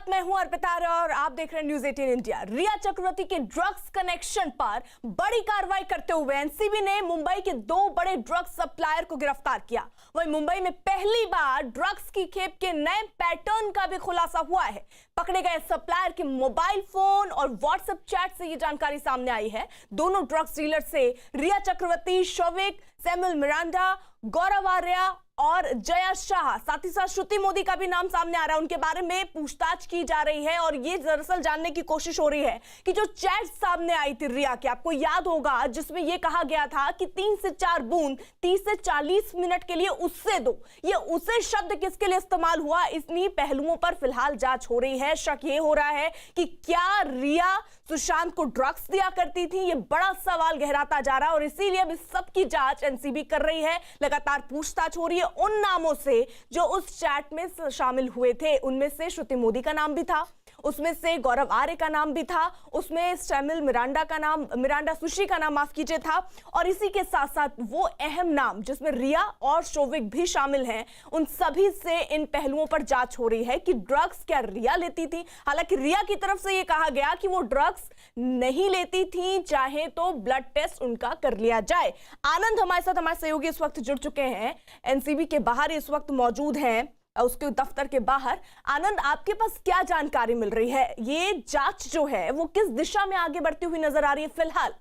साथ मैं हूं अर्पिता और आप देख रहे हैं न्यूज 18 इंडिया। रिया चक्रवर्ती के ड्रग्स कनेक्शन पर बड़ी कार्रवाई करते हुए एनसीबी ने मुंबई के 2 बड़े ड्रग्स सप्लायर को गिरफ्तार किया। वहीं मुंबई में पहली बार ड्रग्स की खेप के नए पैटर्न का भी खुलासा हुआ है। पकड़े गए सप्लायर के मोबाइल फोन और व्हाट्सएप चैट से ये जानकारी सामने आई है। दोनों ड्रग्स डीलर से रिया चक्रवर्ती, शोविक, सैमुअल मिरांडा, गौरव आर्या और जया शाह, साथ ही साथ श्रुति मोदी का भी नाम सामने आ रहा है। उनके बारे में पूछताछ की जा रही है और ये दरअसल जानने की कोशिश हो रही है कि जो चैट सामने आई थी रिया के, आपको याद होगा, जिसमें ये कहा गया था कि 3 से 4 बूंद 30 से 40 मिनट के लिए उससे दो, ये उसे शब्द किसके लिए इस्तेमाल हुआ, इन्हीं पहलुओं पर फिलहाल जांच हो रही है। शक ये हो रहा है कि क्या रिया सुशांत को ड्रग्स दिया करती थी, ये बड़ा सवाल गहराता जा रहा है और इसीलिए अब इस सब की जांच एनसीबी कर रही है। लगातार पूछताछ हो रही है उन नामों से जो उस चैट में शामिल हुए थे। उनमें से श्रुति मोदी का नाम भी था, उसमें से गौरव आर्य का नाम भी था, उसमें सैमुअल मिरांडा सुशी का नाम माफ कीजिए था, और इसी के साथ साथ वो अहम नाम जिसमें रिया और शोविक भी शामिल हैं, उन सभी से इन पहलुओं पर जांच हो रही है कि ड्रग्स क्या रिया लेती थी। हालांकि रिया की तरफ से यह कहा गया कि वो ड्रग्स नहीं लेती थी, चाहे तो ब्लड टेस्ट उनका कर लिया जाए। आनंद हमारे साथ, हमारे सहयोगी इस वक्त जुड़ चुके हैं, एनसीबी के बाहर इस वक्त मौजूद हैं, उसके दफ्तर के बाहर। आनंद, आपके पास क्या जानकारी मिल रही है? ये जांच जो है वो किस दिशा में आगे बढ़ती हुई नजर आ रही है फिलहाल?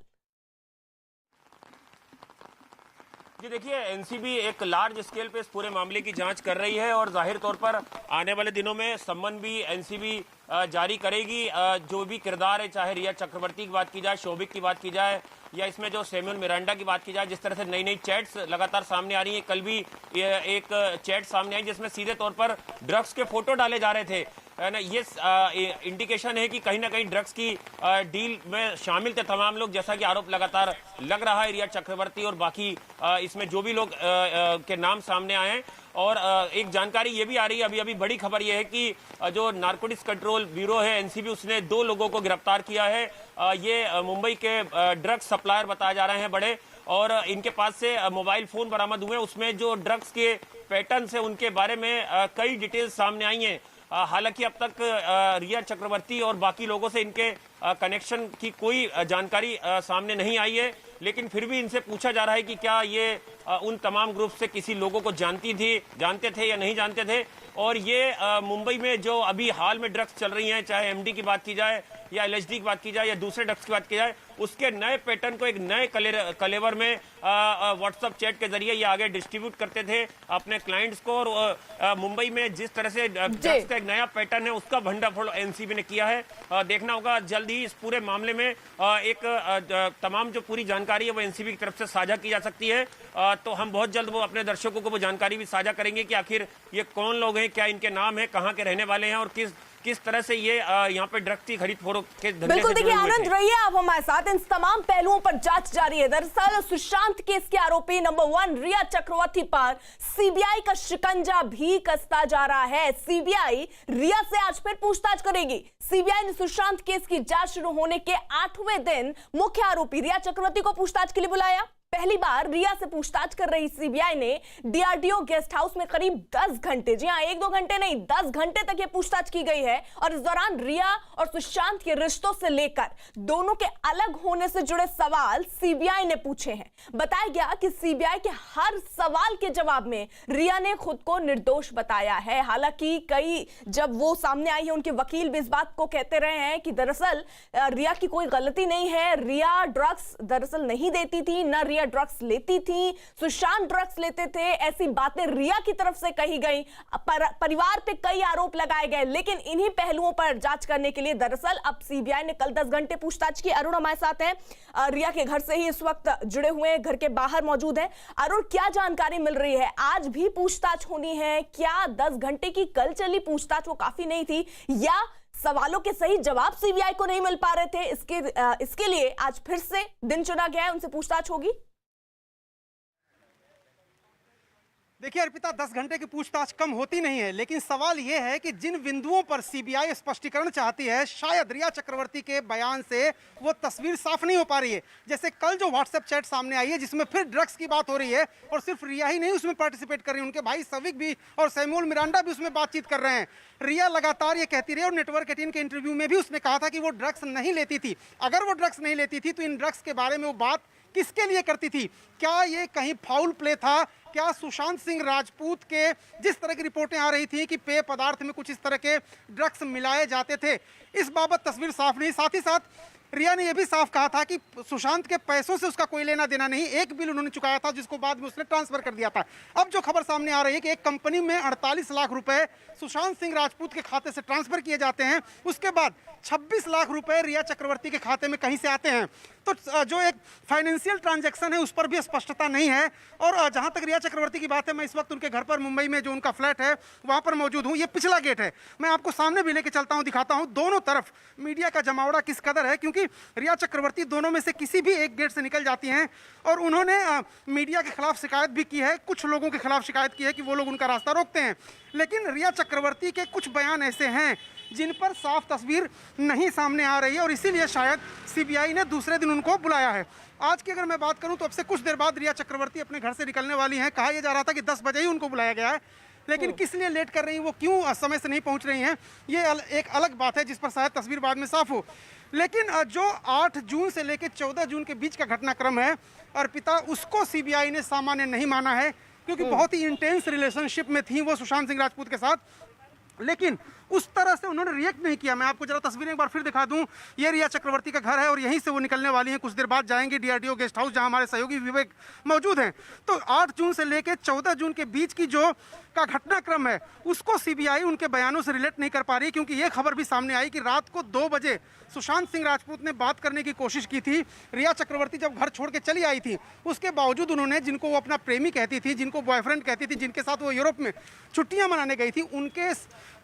जी देखिए, एनसीबी एक लार्ज स्केल पे इस पूरे मामले की जांच कर रही है और जाहिर तौर पर आने वाले दिनों में सम्मन भी एनसीबी जारी करेगी। जो भी किरदार है, चाहे रिया चक्रवर्ती की बात की जाए, शोभिक की बात की जाए, या इसमें जो सैमुअल मिरांडा की बात की जाए, जिस तरह से नई नई चैट्स लगातार सामने आ रही हैं। कल भी एक चैट सामने आई जिसमें सीधे तौर पर ड्रग्स के फोटो डाले जा रहे थे ना। ये इंडिकेशन है कि कहीं ना कहीं ड्रग्स की डील में शामिल थे तमाम लोग, जैसा कि आरोप लगातार लग रहा है रिया चक्रवर्ती और बाकी इसमें जो भी लोग के नाम सामने आए हैं। और एक जानकारी ये भी आ रही है, अभी बड़ी खबर ये है कि जो नारकोटिक्स कंट्रोल ब्यूरो है एनसीबी, उसने 2 लोगों को गिरफ्तार किया है। ये मुंबई के ड्रग्स सप्लायर बताए जा रहे हैं बड़े, और इनके पास से मोबाइल फोन बरामद हुए। उसमें जो ड्रग्स के पैटर्न है उनके बारे में कई डिटेल्स सामने आई हैं। हालांकि अब तक रिया चक्रवर्ती और बाकी लोगों से इनके कनेक्शन की कोई जानकारी सामने नहीं आई है, लेकिन फिर भी इनसे पूछा जा रहा है कि क्या ये उन तमाम ग्रुप से किसी लोगों को जानते थे या नहीं जानते थे। और ये मुंबई में जो अभी हाल में ड्रग्स चल रही हैं, चाहे एमडी की बात की जाए या एलएसडी की बात की जाए या दूसरे ड्रग्स की बात की जाए, उसके नए पैटर्न को एक नए कलेवर में व्हाट्सएप चैट के जरिए ये आगे डिस्ट्रीब्यूट करते थे अपने क्लाइंट्स को। और मुंबई में जिस तरह से ड्रग्स का एक नया पैटर्न है उसका भंडाफोड़ एनसीबी ने किया है। देखना होगा जल्द ही इस पूरे मामले में एक तमाम जो पूरी जानकारी है वो एनसीबी की तरफ से साझा की जा सकती है। तो हम बहुत जल्द वो अपने दर्शकों को वो जानकारी भी साझा करेंगे कि आखिर ये कौन लोग हैं, क्या इनके नाम है, कहाँ के रहने वाले हैं और किस तरह से ये यहाँ पे ड्रग्स की खरीद फरोख्त के धंधे बिल्कुल। देखिए आनंद, रहिए आप हमारे साथ, इन तमाम पहलुओं पर जांच जारी है। दरअसल सुशांत केस के आरोपी नंबर 1 रिया चक्रवर्ती पर सीबीआई का शिकंजा भी कसता जा रहा है। सीबीआई रिया से आज फिर पूछताछ करेगी। सीबीआई ने सुशांत केस की जांच शुरू होने के 8वें दिन मुख्य आरोपी रिया चक्रवर्ती को पूछताछ के लिए बुलाया। पहली बार रिया से पूछताछ कर रही सीबीआई ने डीआरडीओ गेस्ट हाउस में करीब 10 घंटे, जी हां 1-2 घंटे नहीं 10 घंटे तक ये पूछताछ की गई है। और इस दौरान रिया और सुशांत के रिश्तों से लेकर दोनों के अलग होने से जुड़े सवाल सीबीआई ने पूछे हैं। बताया गया कि सीबीआई के हर सवाल के जवाब में रिया ने खुद को निर्दोष बताया है। हालांकि जब वो सामने आई है, उनके वकील भी इस बात को कहते रहे हैं कि दरअसल रिया की कोई गलती नहीं है, रिया ड्रग्स दरअसल नहीं देती थी, न रिया ड्रग्स लेती थी, सुशांत ड्रग्स लेते थे, ऐसी बातें रिया की तरफ से कही गई। परिवार पे कई आरोप लगाए गए, लेकिन इन्हीं पहलुओं पर जांच करने के लिए दरअसल अब सीबीआई ने कल 10 घंटे पूछताछ की। अरुण हमारे साथ हैं, रिया के घर से ही इस वक्त जुड़े हुए हैं, घर के बाहर मौजूद हैं। अरुण, क्या जानकारी मिल रही है? आज भी पूछताछ होनी है क्या? 10 घंटे की कल चली पूछताछ वो काफी नहीं थी, या सवालों के सही जवाब सीबीआई को नहीं मिल पा रहे थे, इसके लिए आज फिर से दिन चुना गया है, उनसे पूछताछ होगी? देखिए अर्पिता, 10 घंटे की पूछताछ कम होती नहीं है, लेकिन सवाल यह है कि जिन बिंदुओं पर सीबीआई स्पष्टीकरण चाहती है, शायद रिया चक्रवर्ती के बयान से वो तस्वीर साफ नहीं हो पा रही है। जैसे कल जो व्हाट्सएप चैट सामने आई है जिसमें फिर ड्रग्स की बात हो रही है, और सिर्फ रिया ही नहीं उसमें पार्टिसिपेट कर रही है, उनके भाई सविक भी और सैमुअल मिरांडा भी उसमें बातचीत कर रहे हैं। रिया लगातार ये कहती रही, और नेटवर्क 18 के इंटरव्यू में भी उसने कहा था कि वो ड्रग्स नहीं लेती थी। अगर वो ड्रग्स नहीं लेती थी तो इन ड्रग्स के बारे में वो बात किसके लिए करती थी? क्या ये कहीं फाउल प्ले था? क्या सुशांत सिंह राजपूत के जिस तरह की रिपोर्टें आ रही थी कि पेय पदार्थ में कुछ इस तरह के ड्रग्स मिलाए जाते थे, इस बाबत तस्वीर साफ नहीं। साथ ही साथ रिया ने यह भी साफ कहा था कि सुशांत के पैसों से उसका कोई लेना देना नहीं, एक बिल उन्होंने चुकाया था जिसको बाद में उसने ट्रांसफर कर दिया था। अब जो खबर सामने आ रही है कि एक कंपनी में 48 लाख रुपए सुशांत सिंह राजपूत के खाते से ट्रांसफर किए जाते हैं, उसके बाद 26 लाख रुपए रिया चक्रवर्ती के खाते में कहीं से आते हैं। तो जो एक फाइनेंशियल ट्रांजैक्शन है उस पर भी स्पष्टता नहीं है। और जहां तक रिया चक्रवर्ती की बात है, मैं इस वक्त उनके घर पर मुंबई में जो उनका फ्लैट है वहां पर मौजूद हूं। ये पिछला गेट है, मैं आपको सामने भी लेके चलता हूं, दिखाता हूं दोनों तरफ मीडिया का जमावड़ा किस कदर है, क्योंकि रिया चक्रवर्ती दोनों में से किसी भी एक गेट से निकल जाती हैं। और उन्होंने मीडिया के खिलाफ शिकायत भी की है, कुछ लोगों के खिलाफ शिकायत की है कि वो लोग उनका रास्ता रोकते हैं। लेकिन रिया चक्रवर्ती के कुछ बयान ऐसे हैं जिन पर साफ तस्वीर नहीं सामने आ रही है, और इसीलिए शायद सीबीआई ने दूसरे दिन उनको बुलाया है। आज की अगर मैं बात करूं तो अब से कुछ देर बाद रिया चक्रवर्ती अपने घर से निकलने वाली हैं। कहा यह जा रहा था कि 10 बजे ही उनको बुलाया गया है, लेकिन किस लिए लेट कर रही हैं, वो क्यों समय से नहीं पहुंच रही हैं, ये एक अलग बात है जिस पर शायद तस्वीर बाद में साफ हो। लेकिन जो 8 जून से लेकर 14 जून के बीच का घटनाक्रम है अर्पिता, उसको सीबीआई ने सामान्य नहीं माना है, क्योंकि बहुत ही इंटेंस रिलेशनशिप में थी वो सुशांत सिंह राजपूत के साथ, लेकिन उस तरह से उन्होंने रिएक्ट नहीं किया। मैं आपको जरा तस्वीरें एक बार फिर दिखा दूं। ये रिया चक्रवर्ती का घर है और यहीं से वो निकलने वाली हैं, कुछ देर बाद जाएंगे डीआरडीओ गेस्ट हाउस जहां हमारे सहयोगी विवेक मौजूद हैं। तो 8 जून से लेकर 14 जून के बीच की जो का घटनाक्रम है उसको सीबीआई उनके बयानों से रिलेट नहीं कर पा रही, क्योंकि ये खबर भी सामने आई कि रात को 2 बजे सुशांत सिंह राजपूत ने बात करने की कोशिश की थी। रिया चक्रवर्ती जब घर छोड़ के चली आई थी, उसके बावजूद उन्होंने, जिनको वो अपना प्रेमी कहती थी, जिनको बॉयफ्रेंड कहती थी, जिनके साथ वो यूरोप में छुट्टियां मनाने गई थी, उनके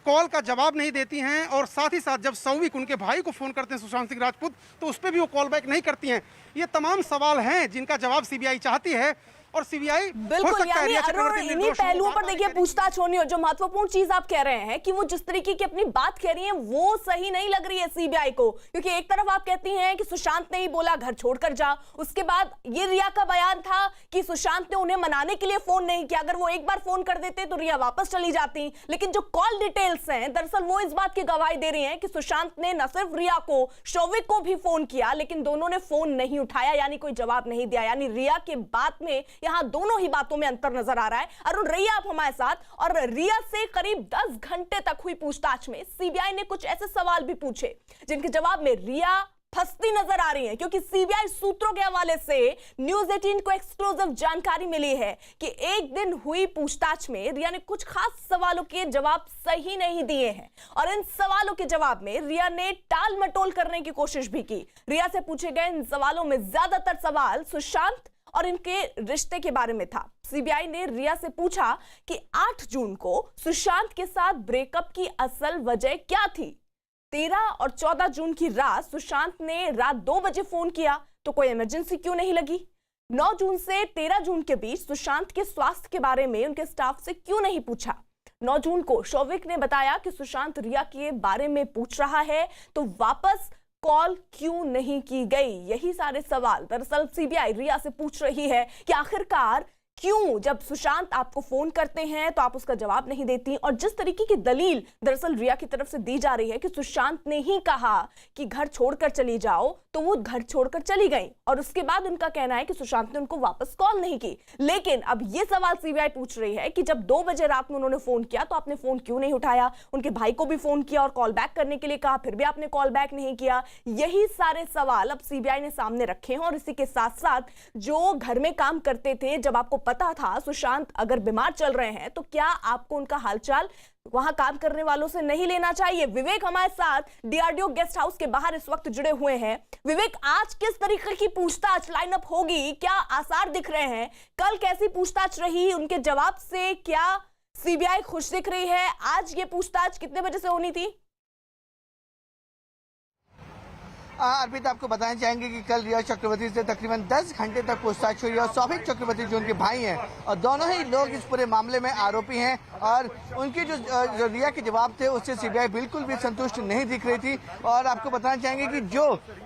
कॉल का जवाब नहीं देती हैं। और साथ ही साथ जब सौविक उनके भाई को फोन करते हैं सुशांत सिंह राजपूत, तो उस पर भी वो कॉल बैक नहीं करती हैं। ये तमाम सवाल हैं जिनका जवाब सीबीआई चाहती है, और सीबीआई बिल्कुल, यानी अरुण इन्हीं पहलुओं पर देखिए पूछताछ होनी। और जो महत्वपूर्ण चीज आप कह रहे हैं कि वो जिस तरीके की अपनी बात कह रही हैं वो सही नहीं लग रही है सीबीआई को, क्योंकि एक तरफ आप कहती हैं कि सुशांत ने ही बोला घर छोड़कर जा, उसके बाद ये रिया का बयान था कि सुशांत ने उन्हें मनाने के लिए फोन नहीं किया, अगर वो एक बार फोन कर देते तो रिया वापस चली जाती। लेकिन जो कॉल डिटेल्स हैं दरअसल वो इस बात की गवाही दे रही हैं कि सुशांत ने न सिर्फ रिया को, शौविक को भी फोन किया, लेकिन दोनों ने फोन नहीं उठाया, यानी कोई जवाब नहीं दिया। यानी रिया के बात में यहां दोनों ही बातों में अंतर नजर आ रहा है। अरुण, रहिए आप हमारे साथ। और रिया से करीब 10 घंटे तक हुई पूछताछ में सीबीआई ने कुछ ऐसे सवाल भी पूछे जिनके जवाब में रिया फंसती नजर आ रही है, क्योंकि सीबीआई सूत्रों के हवाले से न्यूज़ 18 को एक्सक्लूसिव जानकारी मिली है कि एक दिन हुई पूछताछ में रिया ने कुछ खास सवालों के जवाब सही नहीं दिए हैं, और इन सवालों के जवाब में रिया ने टाल मटोल करने की कोशिश भी की। रिया से पूछे गए इन सवालों में ज्यादातर सवाल सुशांत और इनके रिश्ते के बारे में था। सीबीआई ने रिया से पूछा कि 8 जून को सुशांत के साथ ब्रेकअप की असल वजह क्या थी। 13 और 14 जून की रात सुशांत ने रात 2 बजे फोन किया, तो कोई इमरजेंसी क्यों नहीं लगी। 9 जून से 13 जून के बीच सुशांत के स्वास्थ्य के बारे में उनके स्टाफ से क्यों नहीं पूछा। 9 जून को शौविक ने बताया कि सुशांत रिया के बारे में पूछ रहा है, तो वापस कॉल क्यों नहीं की गई। यही सारे सवाल दरअसल सीबीआई रिया से पूछ रही है कि आखिरकार क्यों जब सुशांत आपको फोन करते हैं तो आप उसका जवाब नहीं देती। और जिस तरीके की दलील दरअसल रिया की तरफ से दी जा रही है कि सुशांत ने ही कहा कि घर छोड़कर चली जाओ, तो वो घर छोड़कर चली गई, और उसके बाद उनका कहना है कि सुशांत ने उनको वापस कॉल नहीं की। लेकिन अब ये सवाल सीबीआई पूछ रही है कि जब 2 बजे रात में उन्होंने फोन किया तो आपने फोन क्यों नहीं उठाया। उनके भाई को भी फोन किया और कॉल बैक करने के लिए कहा, फिर भी आपने कॉल बैक नहीं किया। यही सारे सवाल अब सीबीआई ने सामने रखे हैं। और इसी के साथ साथ जो घर में काम करते थे, जब आपको पता था सुशांत अगर बीमार चल रहे हैं, तो क्या आपको उनका हालचाल वहां काम करने वालों से नहीं लेना चाहिए। विवेक हमारे साथ डीआरडीओ गेस्ट हाउस के बाहर इस वक्त जुड़े हुए हैं। विवेक, आज किस तरीके की पूछताछ लाइनअप होगी, क्या आसार दिख रहे हैं? कल कैसी पूछताछ रही, उनके जवाब से क्या सीबीआई खुश दिख रही है? आज ये पूछताछ कितने बजे से होनी थी? अर्पिता, आपको बताना चाहेंगे कि कल रिया चक्रवर्ती से तकरीबन 10 घंटे तक पूछताछ हुई और सौभिक चक्रवर्ती जो उनके भाई हैं और दोनों ही लोग इस पूरे मामले में आरोपी हैं और उनके जो रिया के जवाब थे उससे सीबीआई बिल्कुल भी संतुष्ट नहीं दिख रही थी। और आपको बताना चाहेंगे कि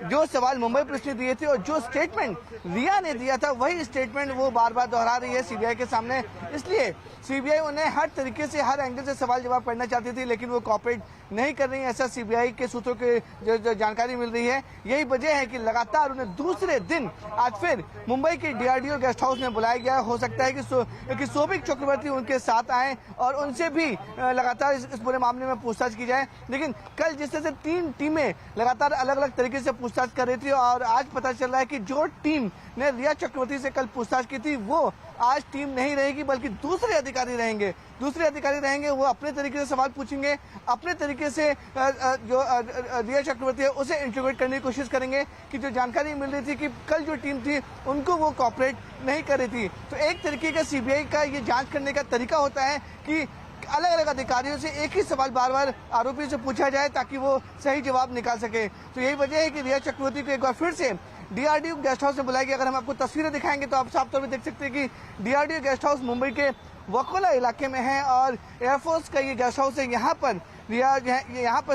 जो सवाल मुंबई पुलिस ने दिए थे और जो स्टेटमेंट रिया ने दिया था वही स्टेटमेंट वो बार बार दोहरा रही है सीबीआई के सामने। इसलिए सीबीआई उन्हें हर तरीके से हर एंगल से सवाल जवाब करना चाहती थी, लेकिन वो कॉपरेट नहीं कर रही है, ऐसा सीबीआई के सूत्रों के जो जानकारी मिल रही है। यही वजह है कि लगातार उन्हें दूसरे दिन आज फिर मुंबई के डीआरडीओ गेस्ट हाउस में बुलाया गया। हो सकता है कि सौभिक चक्रवर्ती उनके साथ आए और उनसे भी लगातार इस पूरे मामले में पूछताछ की जाए। लेकिन कल जिस तरह से 3 टीमें लगातार अलग अलग तरीके से पूछताछ कर रही थी और आज पता चल रहा है कि जो टीम ने रिया चक्रवर्ती से कल पूछताछ की थी वो आज टीम नहीं रहेगी, बल्कि दूसरे अधिकारी रहेंगे। वो अपने तरीके से सवाल पूछेंगे, अपने तरीके से जो रिया चक्रवर्ती है उसे इंटरोगेट करने की कोशिश करेंगे कि जो जानकारी मिल रही थी कि कल जो टीम थी उनको वो कॉपरेट नहीं कर रही थी। तो एक तरीके का सीबीआई का ये जांच करने का तरीका होता है कि अलग अलग अधिकारियों से एक ही सवाल बार बार आरोपी से पूछा जाए ताकि वो सही जवाब निकाल सके। तो यही वजह है कि रिया चक्रवर्ती को एक बार फिर से डीआरडीओ गेस्ट हाउस में बुलाया गया। अगर हम आपको तस्वीरें दिखाएंगे तो आप साफ तौर पर देख सकते हैं कि डीआरडीओ गेस्ट हाउस मुंबई के वकोला इलाके में है और एयरफोर्स का ये गेस्ट हाउस है। यहाँ पर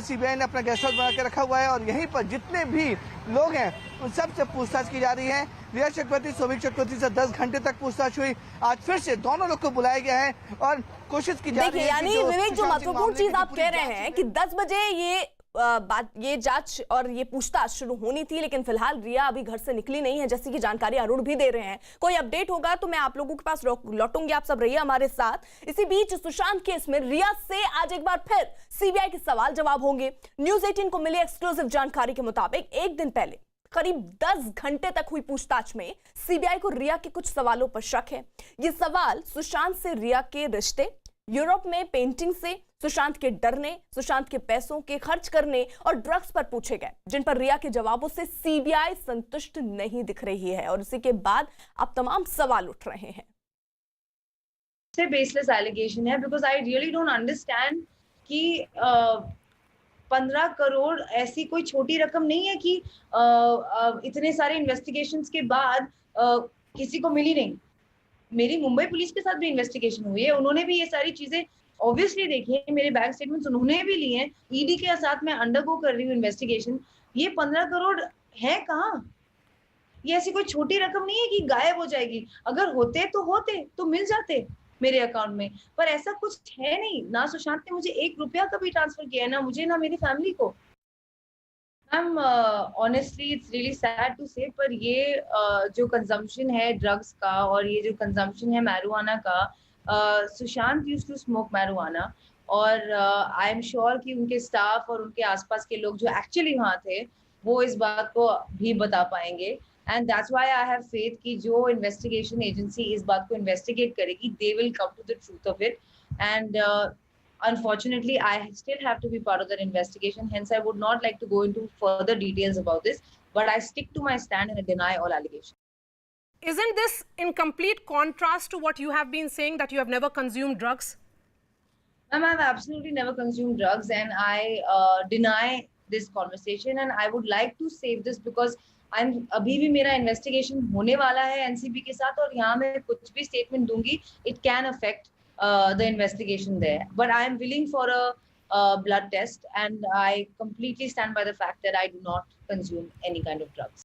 सीबीआई ने अपना गेस्ट हाउस बना के रखा हुआ है और यहीं पर जितने भी लोग हैं उन सब से पूछताछ की जा रही है। रिया चक्रवर्ती, सौभिक चक्रवर्ती से 10 घंटे तक पूछताछ हुई। आज फिर से दोनों लोग को बुलाया गया है और कोशिश की जा रही है। यानी विवेक, जो महत्वपूर्ण चीज आप कह रहे हैं कि 10 बजे ये जांच और ये पूछताछ शुरू होनी थी, लेकिन फिलहाल रिया अभी घर से निकली नहीं है, जैसी की जानकारी अरुण भी दे रहे हैं। कोई अपडेट होगा तो मैं आप लोगों के पास लौटूंगी, आप सब रहिए हमारे साथ। इसी बीच सुशांत केस में रिया से आज एक बार फिर सीबीआई के सवाल जवाब होंगे। न्यूज़ 18 को मिली एक्सक्लूसिव जानकारी के मुताबिक एक दिन पहले करीब 10 घंटे तक हुई पूछताछ में सीबीआई को रिया के कुछ सवालों पर शक है। ये सवाल सुशांत से रिया के रिश्ते, यूरोप में पेंटिंग से, सुशांत के डरने, सुशांत के पैसों के खर्च करने और ड्रग्स पर पूछे गए, जिन पर रिया के जवाबों से सीबीआई संतुष्ट नहीं दिख रही है और इसी के बाद अब तमाम सवाल उठ रहे हैं। बेसलेस एलिगेशन है, because I really don't understand कि 15 करोड़ ऐसी कोई छोटी रकम नहीं है कि इतने सारे इन्वेस्टिगेशंस के बाद किसी को मिली नहीं। मेरी मुंबई पुलिस के साथ भी इन्वेस्टिगेशन हुई है, उन्होंने भी ये सारी चीजें ऑब्वियसली देखी है, मेरे बैंक स्टेटमेंट्स उन्होंने भी लिए हैं। ईडी के साथ मैं अंडरगो कर रही हूँ इन्वेस्टिगेशन। ये 15 करोड़ है कहाँ? ये ऐसी कोई छोटी रकम नहीं है कि गायब हो जाएगी। अगर होते तो मिल जाते मेरे अकाउंट में, पर ऐसा कुछ है नहीं। ना सुशांत ने मुझे 1 रुपया कभी ट्रांसफर किया है, ना मुझे ना मेरी फैमिली को। Ma'am honestly it's really sad to say, पर ये जो कंजम्पशन है ड्रग्स का और ये जो कंजम्पशन है मैरिजुआना का, Sushant used to smoke marijuana और आई एम श्योर कि उनके स्टाफ और उनके आसपास के लोग जो एक्चुअली वहाँ थे वो इस बात को भी बता पाएंगे। And that's why I have faith कि जो इन्वेस्टिगेशन एजेंसी इस बात को इन्वेस्टिगेट करेगी, they will come to the truth of it. And unfortunately I still have to be part of that investigation, hence I would not like to go into further details about this, but I stick to my stand and I deny all allegations. Isn't this in complete contrast to what you have been saying, that you have never consumed drugs? Ma'am, I've absolutely never consumed drugs and I deny this conversation, and I would like to save this because अभी भी मेरा investigation होने वाला है NCB के साथ, और यहाँ मैं कुछ भी स्टेटमेंट दूंगी it can affect the investigation there, but I am willing for a blood test, and I completely stand by the fact that I do not consume any kind of drugs.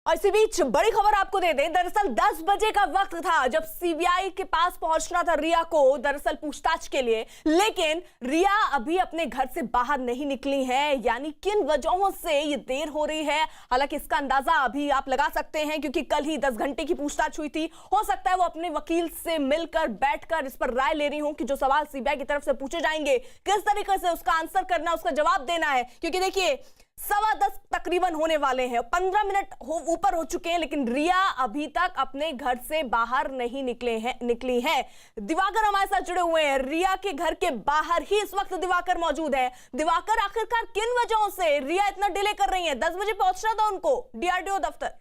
और इसी बीच बड़ी खबर आपको दे दें, दरअसल 10 बजे का वक्त था जब सीबीआई के पास पहुंचना था रिया को, दरअसल पूछताछ के लिए, लेकिन रिया अभी अपने घर से बाहर नहीं निकली है। यानी किन वजहों से ये देर हो रही है, हालांकि इसका अंदाजा अभी आप लगा सकते हैं क्योंकि कल ही 10 घंटे की पूछताछ हुई थी। हो सकता है वो अपने वकील से मिलकर बैठकर इस पर राय ले रही हूं कि जो सवाल सीबीआई की तरफ से पूछे जाएंगे किस तरीके से उसका आंसर करना, उसका जवाब देना है। क्योंकि देखिए 10:15 तकरीबन होने वाले हैं, 15 मिनट ऊपर हो चुके हैं, लेकिन रिया अभी तक अपने घर से बाहर नहीं निकली है। दिवाकर हमारे साथ जुड़े हुए हैं, रिया के घर के बाहर ही इस वक्त दिवाकर मौजूद है। दिवाकर, आखिरकार किन वजहों से रिया इतना डिले कर रही है? 10 बजे पहुंचना था उनको डीआरडीओ दफ्तर।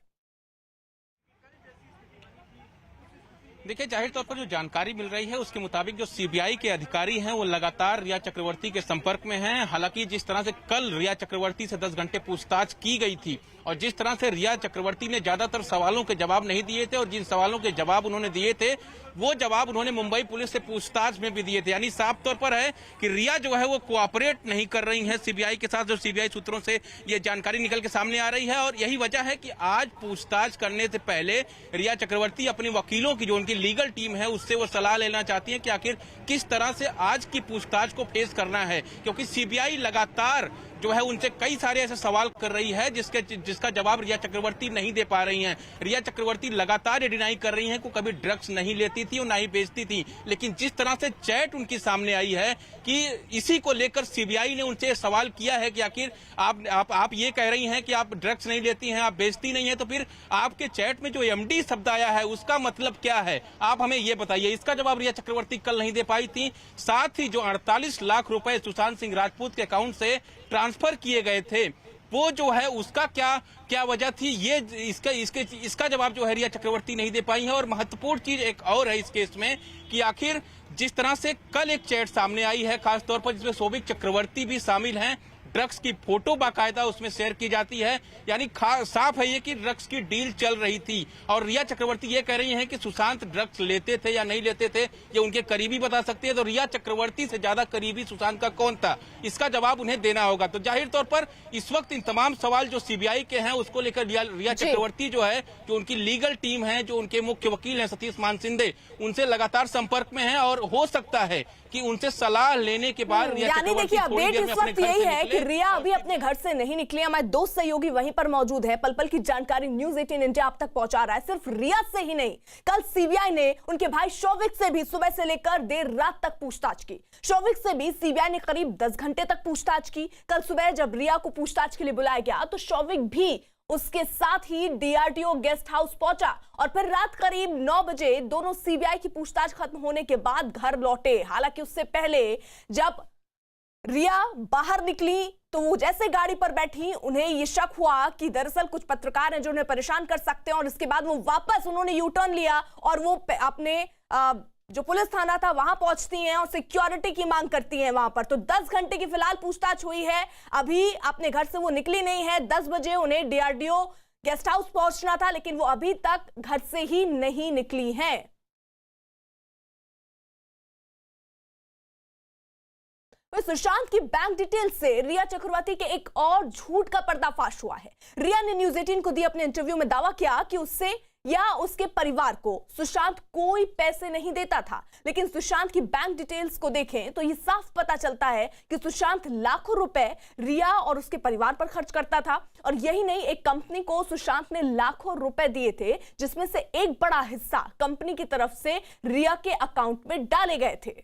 देखिए, जाहिर तौर पर जो जानकारी मिल रही है उसके मुताबिक जो सीबीआई के अधिकारी हैं वो लगातार रिया चक्रवर्ती के संपर्क में हैं। हालांकि जिस तरह से कल रिया चक्रवर्ती से 10 घंटे पूछताछ की गई थी और जिस तरह से रिया चक्रवर्ती ने ज्यादातर सवालों के जवाब नहीं दिए थे और जिन सवालों के जवाब उन्होंने दिए थे वो जवाब उन्होंने मुंबई पुलिस से पूछताछ में भी दिए थे। यानी साफ तौर पर है कि रिया जो है वो कोऑपरेट नहीं कर रही है सीबीआई के साथ। जो सीबीआई सूत्रों से ये जानकारी निकल के सामने आ रही है और यही वजह है कि आज पूछताछ करने से पहले रिया चक्रवर्ती अपने वकीलों की जो उनकी लीगल टीम है उससे वो सलाह लेना चाहती है कि आखिर किस तरह से आज की पूछताछ को फेस करना है, क्योंकि सीबीआई लगातार जो है उनसे कई सारे ऐसे सवाल कर रही है जिसका जवाब रिया चक्रवर्ती नहीं दे पा रही हैं। रिया चक्रवर्ती लगातार ये डिनाई कर रही हैं कि कोई ड्रग्स नहीं लेती थी और ना ही बेचती थी, लेकिन जिस तरह से चैट उनकी सामने आई है कि इसी को लेकर सीबीआई ने उनसे सवाल किया है कि आखिर आप ये कह रही हैं कि आप ड्रग्स नहीं लेती हैं, आप बेचती नहीं है, तो फिर आपके चैट में जो एमडी शब्द आया है उसका मतलब क्या है, आप हमें ये बताइए। इसका जवाब रिया चक्रवर्ती कल नहीं दे पाई थी। साथ ही जो 48 लाख रुपए सुशांत सिंह राजपूत के अकाउंट से ट्रांसफर किए गए थे वो जो है उसका क्या वजह थी, ये इसका जवाब जो है रिया चक्रवर्ती नहीं दे पाई है। और महत्वपूर्ण चीज एक और है इस केस में कि आखिर जिस तरह से कल एक चैट सामने आई है खासतौर पर जिसमें शोभिक चक्रवर्ती भी शामिल हैं, ड्रग्स की फोटो बाकायदा उसमें शेयर की जाती है, यानी साफ है ये कि ड्रग्स की डील चल रही थी। और रिया चक्रवर्ती ये कह रही हैं कि सुशांत ड्रग्स लेते थे या नहीं लेते थे ये उनके करीबी बता सकते हैं। तो रिया चक्रवर्ती से ज्यादा करीबी सुशांत का कौन था, इसका जवाब उन्हें देना होगा। तो जाहिर तौर पर इस वक्त इन तमाम सवाल जो सीबीआई के हैं उसको लेकर रिया चक्रवर्ती जो है, जो उनकी लीगल टीम है, जो उनके मुख्य वकील हैं सतीश मान सिंधे, उनसे लगातार संपर्क में है और हो सकता है कि उनसे सलाह लेने के बाद यानी देखिए अपडेट इस वक्त यही है कि रिया अभी अपने घर से नहीं निकली। हमारे दो सहयोगी वहीं पर मौजूद है, पल पल की जानकारी न्यूज़ 18 इंडिया आप तक पहुंचा रहा है। सिर्फ रिया से ही नहीं, कल सीबीआई ने उनके भाई शौविक से भी सुबह से लेकर देर रात तक पूछताछ की। शौविक से भी सीबीआई ने करीब 10 घंटे तक पूछताछ की। कल सुबह जब रिया को पूछताछ के लिए बुलाया गया तो शौविक भी उसके साथ ही डीआरडीओ गेस्ट हाउस पहुंचा और फिर रात करीब 9 बजे दोनों सीबीआई की पूछताछ खत्म होने के बाद घर लौटे। हालांकि उससे पहले जब रिया बाहर निकली तो वो जैसे गाड़ी पर बैठी उन्हें ये शक हुआ कि दरअसल कुछ पत्रकार हैं जो उन्हें परेशान कर सकते हैं, और इसके बाद वो वापस उन्होंने यू टर्न लिया और वो अपने जो पुलिस थाना था वहां पहुंचती हैं और सिक्योरिटी की मांग करती हैं वहां पर। तो 10 घंटे की फिलहाल पूछताछ हुई है, अभी अपने घर से वो निकली नहीं है। 10 बजे उन्हें डीआरडीओ गेस्ट हाउस पहुंचना था लेकिन वो अभी तक घर से ही नहीं निकली हैं। सुशांत की बैंक डिटेल से रिया चक्रवर्ती के एक और झूठ का पर्दाफाश हुआ है। रिया ने न्यूज़ 18 को दिए अपने इंटरव्यू में दावा किया कि उससे या उसके परिवार को सुशांत कोई पैसे नहीं देता था, लेकिन सुशांत की बैंक डिटेल्स को देखें तो ये साफ पता चलता है कि सुशांत लाखों रुपए रिया और उसके परिवार पर खर्च करता था। और यही नहीं, एक कंपनी को सुशांत ने लाखों रुपए दिए थे जिसमें से एक बड़ा हिस्सा कंपनी की तरफ से रिया के अकाउंट में डाले गए थे।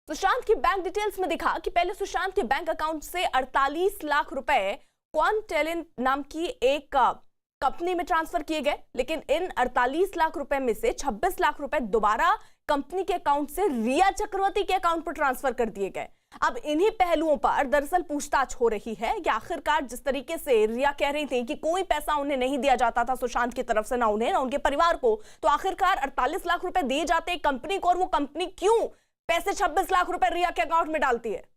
सुशांत की बैंक डिटेल्स में दिखा कि पहले सुशांत के बैंक अकाउंट से 48 लाख रुपए क्वान टैलेंट नाम की एक कंपनी में ट्रांसफर किए गए, लेकिन इन 48 लाख रुपए में से 26 लाख रुपए दोबारा कंपनी के अकाउंट से रिया चक्रवर्ती के अकाउंट पर ट्रांसफर कर दिए गए। अब इन्हीं पहलुओं पर दरअसल पूछताछ हो रही है कि आखिरकार जिस तरीके से रिया कह रही थी कि कोई पैसा उन्हें नहीं दिया जाता था सुशांत की तरफ से, ना उन्हें ना उनके परिवार को, तो आखिरकार 48 लाख रुपए दिए जाते कंपनी को और वो कंपनी क्यों पैसे 26 लाख रुपए रिया के अकाउंट में डालती है।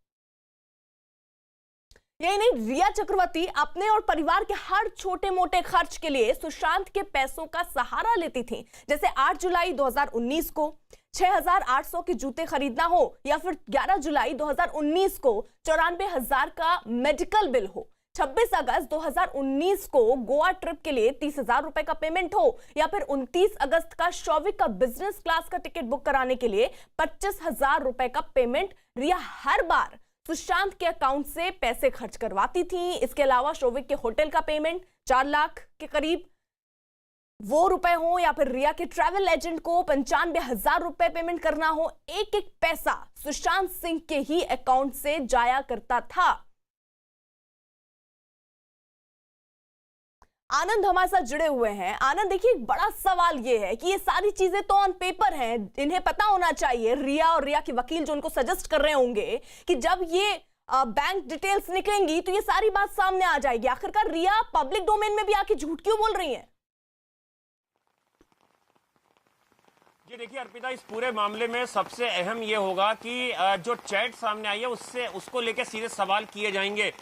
यही नहीं, रिया चक्रवर्ती अपने और परिवार के हर छोटे मोटे खर्च के लिए सुशांत के पैसों का सहारा लेती थी। जैसे 8 जुलाई 2019 को 6,800 के जूते खरीदना हो, या फिर 11 जुलाई 2019 को 94,000 का मेडिकल बिल हो, 26 अगस्त 2019 को गोवा ट्रिप के लिए 30,000 रुपए का पेमेंट हो, या फिर 29 अगस्त का शौविक का बिजनेस क्लास का टिकट बुक कराने के लिए 25,000 रुपए का पेमेंट रिया हर बार सुशांत के अकाउंट से पैसे खर्च करवाती थी। इसके अलावा शौविक के होटल का पेमेंट 4 लाख के करीब वो रुपए हो, या फिर रिया के ट्रैवल एजेंट को 95,000 रुपए पेमेंट करना हो, एक एक पैसा सुशांत सिंह के ही अकाउंट से जाया करता था। आनंद हमारे साथ जुड़े हुए हैं। आनंद, देखिए एक बड़ा सवाल ये है कि ये सारी चीजें तो ऑन पेपर हैं, इन्हें पता होना चाहिए, रिया और रिया के वकील जो उनको सजेस्ट कर रहे होंगे कि जब ये बैंक डिटेल्स निकलेंगी तो ये सारी बात सामने आ जाएगी। आखिरकार रिया पब्लिक डोमेन में भी आके झूठ क्यों बोल रही है? ये देखिए अर्पिता, इस पूरे मामले में सबसे अहम ये होगा कि जो चैट सामने आई है उसको लेकर सीधे सवाल किए जाएंगे।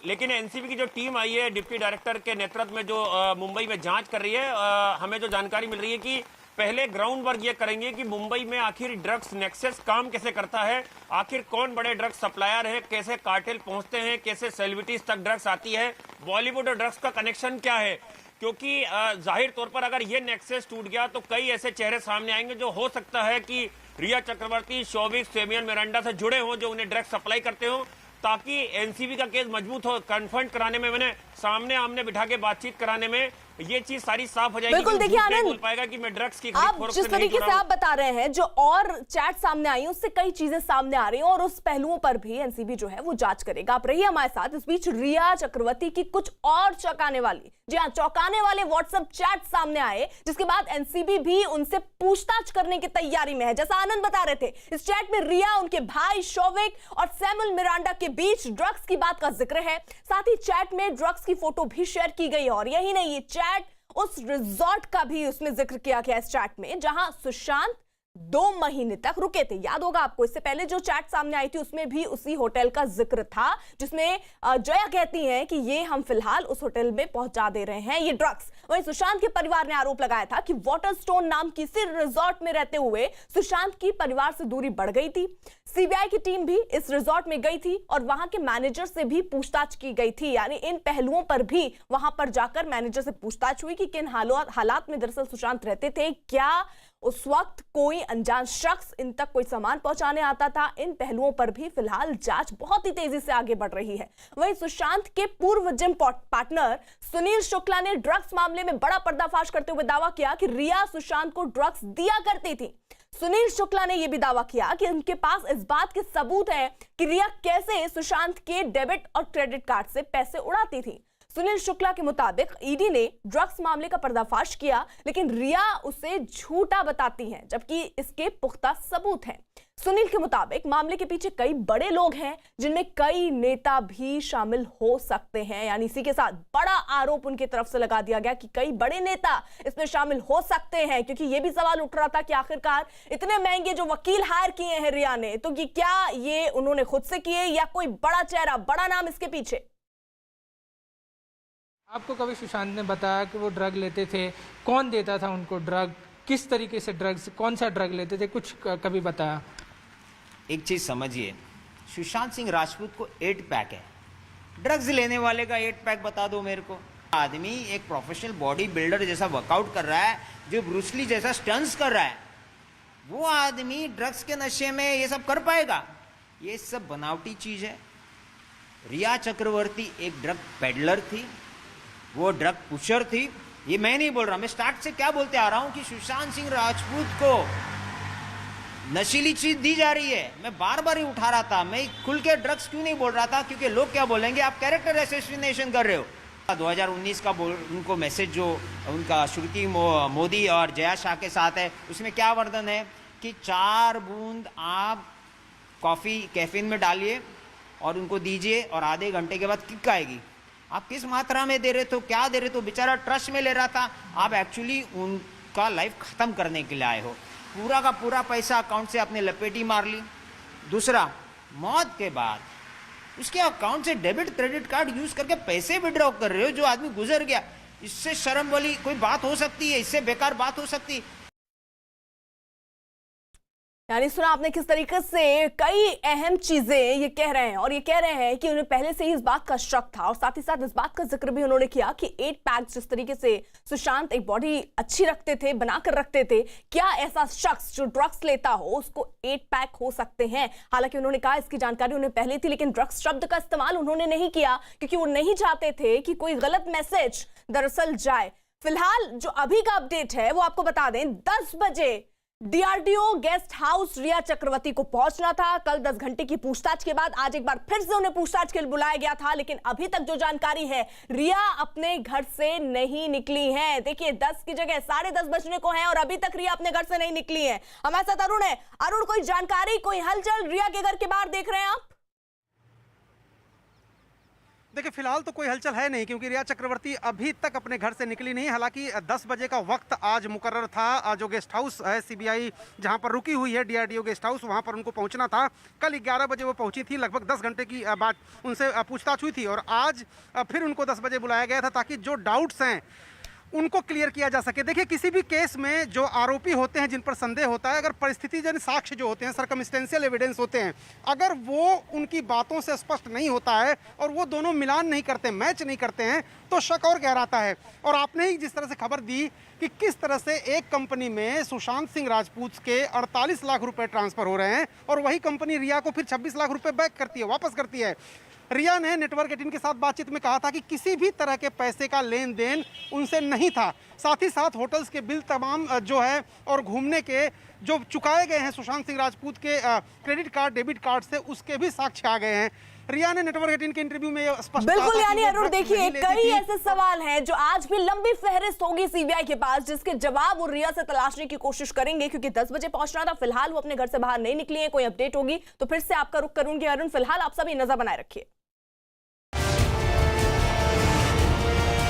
लेकिन एनसीबी की जो टीम आई है डिप्टी डायरेक्टर के नेतृत्व में जो मुंबई में जांच कर रही है, हमें जो जानकारी मिल रही है कि पहले ग्राउंड वर्क ये करेंगे कि मुंबई में आखिर ड्रग्स नेक्सस काम कैसे करता है, आखिर कौन बड़े ड्रग्स सप्लायर है, कैसे कार्टेल पहुंचते हैं, कैसे सेलिब्रिटीज तक ड्रग्स आती है, बॉलीवुड और ड्रग्स का कनेक्शन क्या है। क्योंकि जाहिर तौर पर अगर ये नेक्सस टूट गया तो कई ऐसे चेहरे सामने आएंगे जो हो सकता है कि रिया चक्रवर्ती, शोविक, फेबियन मिरांडा से जुड़े हों, जो उन्हें ड्रग्स सप्लाई करते हो, ताकि एनसीबी का केस मजबूत हो, कन्फ्रंट कराने में, मैंने सामने आमने बिठा के बातचीत कराने में ये चीज सारी साफ हो जाएगी। बिल्कुल, देखिए आनंद, बोल पाएगा कि मैं ड्रग्स की आप जिस तरीके से आप बता रहे हैं, जो और चैट सामने आई उससे कई चीजें सामने आ रही हैं और उस पहलुओं पर भी एनसीबी जो है वो जांच करेगा। आप रहिए हमारे साथ। इस बीच रिया चक्रवर्ती की कुछ और चौंकाने वाली, जी हाँ, चौंकाने वाले व्हाट्सएप चैट सामने आए, जिसके बाद एनसीबी भी उनसे पूछताछ करने की तैयारी में है। जैसा आनंद बता रहे थे, इस चैट में रिया, उनके भाई शोविक और सैमुअल मिरांडा के बीच ड्रग्स की बात का जिक्र है। साथ ही चैट में ड्रग्स की फोटो भी शेयर की गई और यही नहीं, ये चैट उस रिजॉर्ट का भी उसमें जिक्र किया गया इस चैट में, जहां सुशांत 2 महीने तक रुके थे। याद होगा आपको, इससे पहले जो चैट सामने आई थी उसमें भी उसी होटल का जिक्र था, जिसमें जया कहती हैं कि ये हम फिलहाल उस होटल में पहुंचा दे रहे हैं ये ड्रग्स। वहीं सुशांत के परिवार ने आरोप लगाया था कि वाटरस्टोन नाम किसी रिजॉर्ट में रहते हुए सुशांत की परिवार से दूरी बढ़ गई थी। सीबीआई की टीम भी इस रिजॉर्ट में गई थी और वहां के मैनेजर से भी पूछताछ की गई थी। यानी इन पहलुओं पर भी वहां पर जाकर मैनेजर से पूछताछ हुई कि किन हालात में दरअसल सुशांत रहते थे, क्या उस वक्त कोई अनजान शख्स इन तक कोई सामान पहुंचाने आता था। इन पहलुओं पर भी फिलहाल जांच बहुत ही तेजी से आगे बढ़ रही है। वहीं सुशांत के पूर्व जिम पार्टनर सुनील शुक्ला ने ड्रग्स मामले में बड़ा पर्दाफाश करते हुए दावा किया कि रिया सुशांत को ड्रग्स दिया करती थी। सुनील शुक्ला ने यह भी दावा किया कि उनके पास इस बात के सबूत है कि रिया कैसे सुशांत के डेबिट और क्रेडिट कार्ड से पैसे उड़ाती थी। सुनील शुक्ला के मुताबिक ईडी ने ड्रग्स मामले का पर्दाफाश किया, लेकिन रिया उसे झूठा बताती हैं, जबकि इसके पुख्ता सबूत हैं। सुनील के मुताबिक मामले के पीछे कई बड़े लोग हैं, जिनमें कई नेता भी शामिल हो सकते हैं। यानी इसी के साथ बड़ा आरोप उनकी तरफ से लगा दिया गया कि कई बड़े नेता इसमें शामिल हो सकते हैं, क्योंकि यह भी सवाल उठ रहा था कि आखिरकार इतने महंगे जो वकील हायर किए हैं रिया ने, तो कि क्या ये उन्होंने खुद से किए या कोई बड़ा चेहरा, बड़ा नाम इसके पीछे। आपको कभी सुशांत ने बताया कि वो ड्रग लेते थे? कौन देता था उनको ड्रग? किस तरीके से ड्रग्स, कौन सा ड्रग लेते थे? कुछ कभी बताया? एक चीज समझिए, सुशांत सिंह राजपूत को 8 पैक है, ड्रग्स लेने वाले का 8 पैक बता दो मेरे को। आदमी एक प्रोफेशनल बॉडी बिल्डर जैसा वर्कआउट कर रहा है, जो ब्रूसली जैसा स्टंट्स कर रहा है, वो आदमी ड्रग्स के नशे में ये सब कर पाएगा? ये सब बनावटी चीज है। रिया चक्रवर्ती एक ड्रग पेडलर थी, वो ड्रग पुशर थी। ये मैं नहीं बोल रहा, मैं स्टार्ट से क्या बोलते आ रहा हूं कि सुशांत सिंह राजपूत को नशीली चीज दी जा रही है। मैं बार बार ही उठा रहा था, मैं खुल के ड्रग्स क्यों नहीं बोल रहा था, क्योंकि लोग क्या बोलेंगे, आप कैरेक्टर असैसिनेशन कर रहे हो। 2019 का उनको मैसेज जो उनका श्रुति मोदी और जया शाह के साथ है, उसमें क्या वर्णन है कि 4 बूंद आप कॉफी कैफीन में डालिए और उनको दीजिए और आधे घंटे के बाद किक आएगी। आप किस मात्रा में दे रहे थे, क्या दे रहे थे? बेचारा ट्रस्ट में ले रहा था। आप एक्चुअली उनका लाइफ खत्म करने के लिए आए हो। पूरा का पूरा पैसा अकाउंट से आपने लपेटी मार ली। दूसरा, मौत के बाद उसके अकाउंट से डेबिट क्रेडिट कार्ड यूज करके पैसे विड्रॉ कर रहे हो। जो आदमी गुजर गया, इससे शर्म वाली कोई बात हो सकती है? इससे बेकार बात हो सकती है? यानी सुना आपने किस तरीके से कई अहम चीजें ये कह रहे हैं, और ये कह रहे हैं कि उन्हें पहले से ही इस बात का शक था, और साथ ही साथ इस बात का जिक्र भी उन्होंने किया कि 8 पैक जिस तरीके से सुशांत एक बॉडी अच्छी रखते थे, बनाकर रखते थे, क्या ऐसा शख्स जो ड्रग्स लेता हो उसको 8 पैक हो सकते हैं? हालांकि उन्होंने कहा इसकी जानकारी उन्हें पहले थी, लेकिन ड्रग्स शब्द का इस्तेमाल उन्होंने नहीं किया क्योंकि वो नहीं चाहते थे कि कोई गलत मैसेज दरअसल जाए। फिलहाल जो अभी का अपडेट है वो आपको बता दें, 10 बजे डीआरडीओ गेस्ट हाउस रिया चक्रवर्ती को पहुंचना था। कल 10 घंटे की पूछताछ के बाद आज एक बार फिर से उन्हें पूछताछ के लिए बुलाया गया था, लेकिन अभी तक जो जानकारी है, रिया अपने घर से नहीं निकली हैं। देखिए 10 की जगह 10:30 बजने को है और अभी तक रिया अपने घर से नहीं निकली है। हमारे साथ अरुण है। अरुण, कोई जानकारी, कोई हलचल रिया के घर के बाहर देख रहे हैं आप? देखिए फिलहाल तो कोई हलचल है नहीं, क्योंकि रिया चक्रवर्ती अभी तक अपने घर से निकली नहीं। हालांकि 10 बजे का वक्त आज मुकर्रर था। जो गेस्ट हाउस है सीबीआई जहां पर रुकी हुई है, डीआरडीओ गेस्ट हाउस, वहां पर उनको पहुंचना था। कल 11 बजे वो पहुंची थी। लगभग 10 घंटे की बात उनसे पूछताछ हुई थी और आज फिर उनको 10 बजे बुलाया गया था ताकि जो डाउट्स हैं उनको क्लियर किया जा सके। देखिए किसी भी केस में जो आरोपी होते हैं, जिन पर संदेह होता है, अगर परिस्थितिजन्य साक्ष्य जो होते हैं, सर्कमस्टेंशियल एविडेंस होते हैं, अगर वो उनकी बातों से स्पष्ट नहीं होता है और वो दोनों मिलान नहीं करते, मैच नहीं करते हैं, तो शक और गहराता है। और आपने ही जिस तरह से खबर दी कि किस तरह से एक कंपनी में सुशांत सिंह राजपूत के 48 लाख रुपए ट्रांसफर हो रहे हैं और वही कंपनी रिया को फिर 26 लाख रुपए बैक करती है, वापस करती है। रिया ने नेटवर्क 18 के साथ बातचीत में कहा था कि किसी भी तरह के पैसे का लेन देन उनसे नहीं था। साथ ही साथ होटल्स के बिल तमाम जो है और घूमने के जो चुकाए गए हैं सुशांत सिंह राजपूत के क्रेडिट कार्ड, डेबिट कार्ड से, उसके भी साक्ष्य आ गए हैं। रिया ने नेटवर्क 18 के इंटरव्यू में स्पष्ट कहा था। बिल्कुल, यानी अरुण देखिए कई ऐसे सवाल हैं जो आज भी लंबी फहरिस्त होगी सीबीआई के पास, जिसके जवाब वो रिया से तलाशने की कोशिश करेंगे, क्योंकि 10 बजे पहुंचना था। फिलहाल वो अपने घर से बाहर नहीं निकली है। कोई अपडेट होगी तो फिर से आपका रुख करूंगी। अरुण, फिलहाल आप सभी नजर बनाए रखिए।